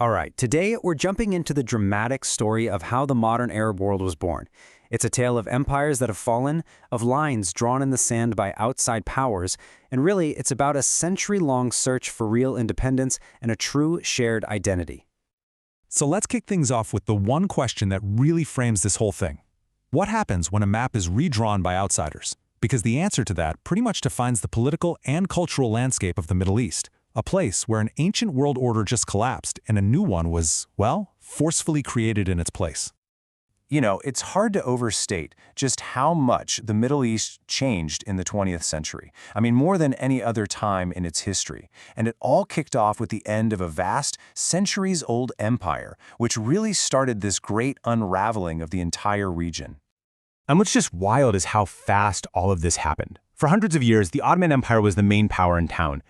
All right, today we're jumping into the dramatic story of how the modern Arab world was born. It's a tale of empires that have fallen, of lines drawn in the sand by outside powers, and really it's about a century-long search for real independence and a true shared identity. So let's kick things off with the one question that really frames this whole thing. What happens when a map is redrawn by outsiders? Because the answer to that pretty much defines the political and cultural landscape of the Middle East, a place where an ancient world order just collapsed and a new one was, well, forcefully created in its place. You know, it's hard to overstate just how much the Middle East changed in the 20th century. I mean, more than any other time in its history. And it all kicked off with the end of a vast, centuries-old empire, which really started this great unraveling of the entire region. And what's just wild is how fast all of this happened. For hundreds of years, the Ottoman Empire was the main power in town.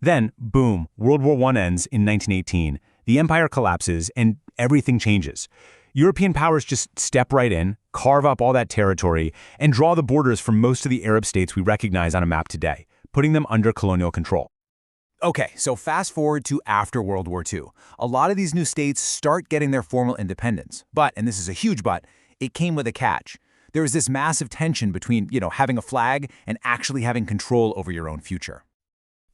Then, boom, World War I ends in 1918. The empire collapses and everything changes. European powers just step right in, carve up all that territory, and draw the borders for most of the Arab states we recognize on a map today, putting them under colonial control. Okay, so fast forward to after World War II. A lot of these new states start getting their formal independence. But, and this is a huge but, it came with a catch. There was this massive tension between, having a flag and actually having control over your own future.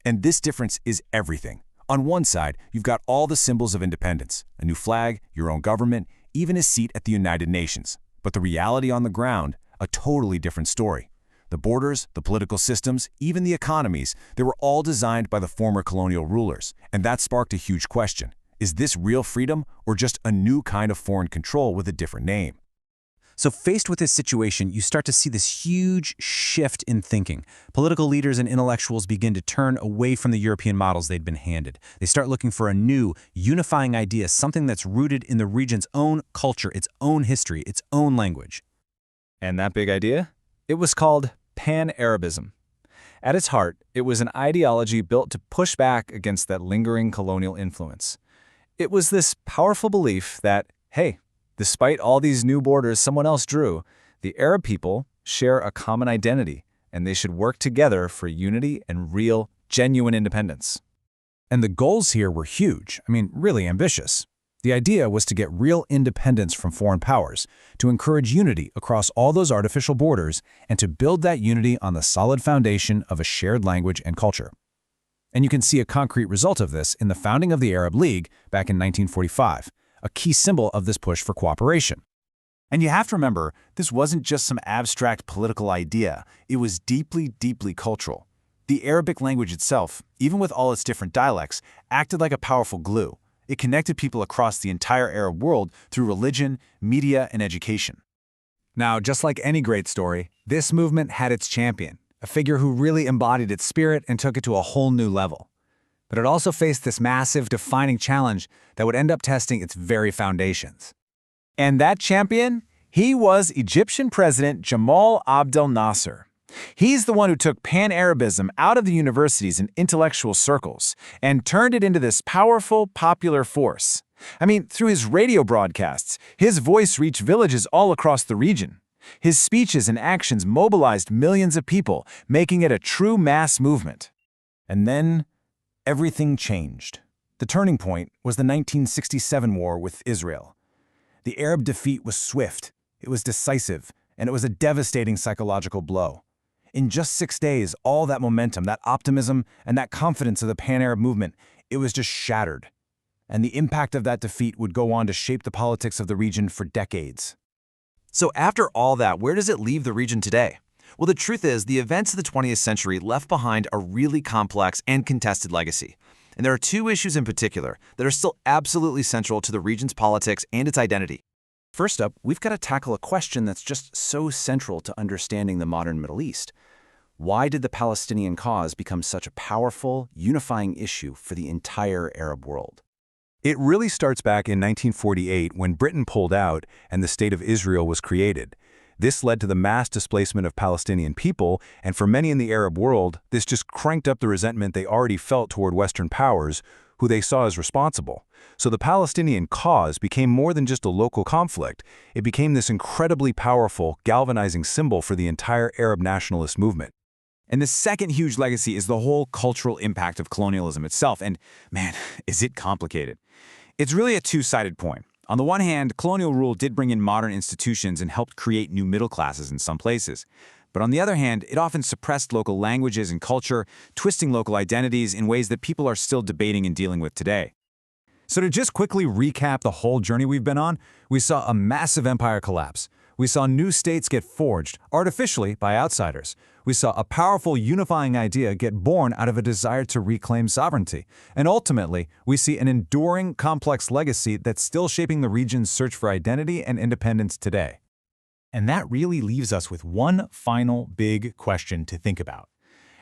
And this difference is everything. On one side, you've got all the symbols of independence, a new flag, your own government, even a seat at the United Nations. But the reality on the ground, a totally different story. The borders, the political systems, even the economies, they were all designed by the former colonial rulers. And that sparked a huge question. Is this real freedom or just a new kind of foreign control with a different name? So faced with this situation, you start to see this huge shift in thinking. Political leaders and intellectuals begin to turn away from the European models they'd been handed. They start looking for a new, unifying idea, something that's rooted in the region's own culture, its own history, its own language. And that big idea? It was called Pan-Arabism. At its heart, it was an ideology built to push back against that lingering colonial influence. It was this powerful belief that, hey, despite all these new borders someone else drew, the Arab people share a common identity, and they should work together for unity and real, genuine independence. And the goals here were huge, really ambitious. The idea was to get real independence from foreign powers, to encourage unity across all those artificial borders, and to build that unity on the solid foundation of a shared language and culture. And you can see a concrete result of this in the founding of the Arab League back in 1945. A key symbol of this push for cooperation. And you have to remember, this wasn't just some abstract political idea. It was deeply, deeply cultural. The Arabic language itself, even with all its different dialects, acted like a powerful glue. It connected people across the entire Arab world through religion, media, and education. Now, just like any great story, this movement had its champion, a figure who really embodied its spirit and took it to a whole new level. But it also faced this massive, defining challenge that would end up testing its very foundations. And that champion? He was Egyptian President Jamal Abdel Nasser. He's the one who took Pan-Arabism out of the universities and intellectual circles and turned it into this powerful, popular force. Through his radio broadcasts, his voice reached villages all across the region. His speeches and actions mobilized millions of people, making it a true mass movement. And then everything changed. The turning point was the 1967 war with Israel. The Arab defeat was swift, it was decisive, and it was a devastating psychological blow. In just 6 days, all that momentum, that optimism, and that confidence of the Pan-Arab movement, it was just shattered. And the impact of that defeat would go on to shape the politics of the region for decades. So after all that, where does it leave the region today? Well, the truth is, the events of the 20th century left behind a really complex and contested legacy. And there are two issues in particular that are still absolutely central to the region's politics and its identity. First up, we've got to tackle a question that's just so central to understanding the modern Middle East. Why did the Palestinian cause become such a powerful, unifying issue for the entire Arab world? It really starts back in 1948 when Britain pulled out and the State of Israel was created. This led to the mass displacement of Palestinian people, and for many in the Arab world, this just cranked up the resentment they already felt toward Western powers, who they saw as responsible. So the Palestinian cause became more than just a local conflict. It became this incredibly powerful, galvanizing symbol for the entire Arab nationalist movement. And the second huge legacy is the whole cultural impact of colonialism itself, and man, is it complicated. It's really a two-sided point. On the one hand, colonial rule did bring in modern institutions and helped create new middle classes in some places. But on the other hand, it often suppressed local languages and culture, twisting local identities in ways that people are still debating and dealing with today. So to just quickly recap the whole journey we've been on, we saw a massive empire collapse. We saw new states get forged, artificially, by outsiders. We saw a powerful unifying idea get born out of a desire to reclaim sovereignty. And ultimately, we see an enduring, complex legacy that's still shaping the region's search for identity and independence today. And that really leaves us with one final big question to think about.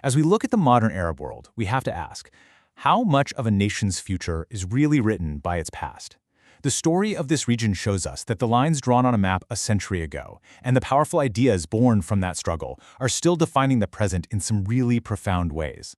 As we look at the modern Arab world, we have to ask, how much of a nation's future is really written by its past? The story of this region shows us that the lines drawn on a map a century ago and the powerful ideas born from that struggle are still defining the present in some really profound ways.